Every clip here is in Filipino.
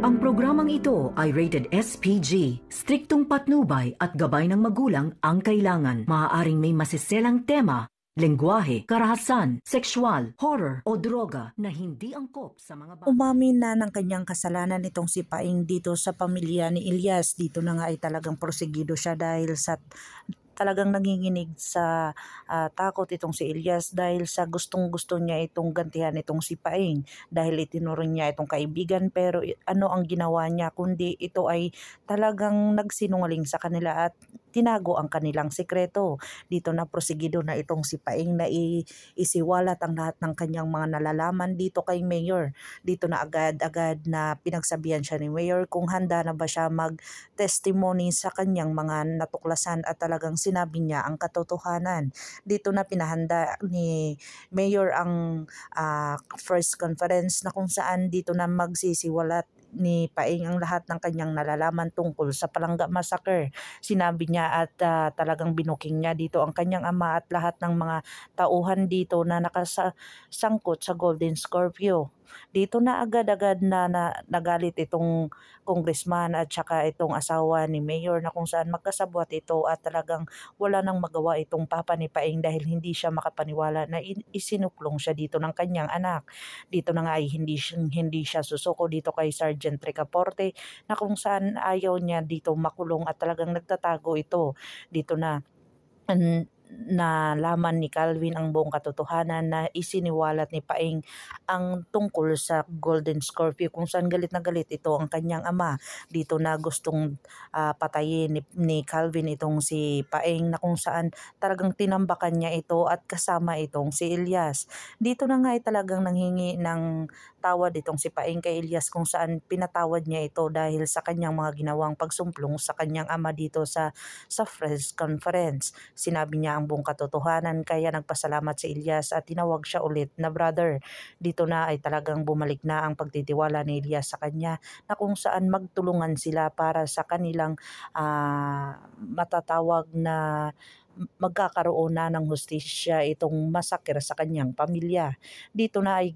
Ang programang ito ay rated SPG. Striktong patnubay at gabay ng magulang ang kailangan. Maaaring may masiselang tema, lengguwahe, karahasan, sexual, horror o droga na hindi angkop sa mga bata. Umamin na ng kanyang kasalanan itong si Paing dito sa pamilya ni Ilyas. Dito na nga ay talagang porsigido siya dahil sa talagang nanginginig sa takot itong si Ilyas dahil sa gustong-gusto niya itong gantihan itong si Paing dahil itinuring niya itong kaibigan, pero ano ang ginawa niya kundi ito ay talagang nagsinungaling sa kanila at tinago ang kanilang sikreto. Dito na prosigido na itong si Paing na isiwalat ang lahat ng kanyang mga nalalaman dito kay Mayor. Dito na agad-agad na pinagsabihan siya ni Mayor kung handa na ba siya mag-testimony sa kanyang mga natuklasan at talagang sinabi niya ang katotohanan. Dito na pinahanda ni Mayor ang first conference na kung saan dito na magsisiwalat ni Paing ang lahat ng kanyang nalalaman tungkol sa Palangga Massacre. Sinabi niya at talagang binuking niya dito ang kanyang ama at lahat ng mga tauhan dito na nakasangkot sa Golden Scorpio. Dito na agad-agad na nagalit itong congressman at saka itong asawa ni Mayor na kung saan magkasabwat ito at talagang wala nang magawa itong papa ni Paing dahil hindi siya makapaniwala na isinuklong siya dito ng kanyang anak. Dito na nga ay hindi siya susuko dito kay Sergeant Tricaporte na kung saan ayaw niya dito makulong at talagang nagtatago ito. Dito na nalaman ni Calvin ang buong katotohanan na isiniwalat ni Paing ang tungkol sa Golden Scorpio kung saan galit na galit ito ang kanyang ama. Dito na gustong patayin ni Calvin itong si Paing na kung saan talagang tinambakan niya ito at kasama itong si Ilyas. Dito na nga ay talagang nanghingi ng tawad itong si Paing kay Ilyas kung saan pinatawad niya ito dahil sa kanyang mga ginawang pagsumplong sa kanyang ama dito sa press conference. Sinabi niya ang buong katotohanan kaya nagpasalamat si Ilyas at tinawag siya ulit na brother. Dito na ay talagang bumalik na ang pagtitiwala ni Ilyas sa kanya na kung saan magtulungan sila para sa kanilang matatawag na magkakaroon na ng hustisya itong masakir sa kanyang pamilya. Dito na ay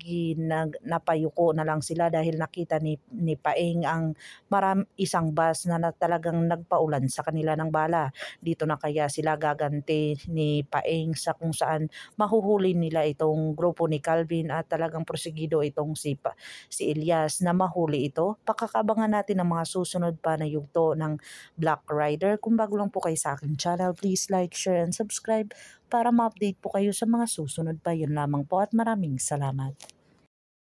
napayuko na lang sila dahil nakita ni Paing ang isang bus na talagang nagpaulan sa kanila ng bala. Dito na kaya sila gaganti ni Paing sa kung saan mahuhuli nila itong grupo ni Calvin at talagang prosigido itong si Ilyas na mahuli ito. Pakakabangan natin ang mga susunod pa na yugto ng Black Rider. Kung bago lang po kayo sa aking channel, please like, share, and subscribe para ma-update po kayo sa mga susunod pa. Yun lamang po at maraming salamat.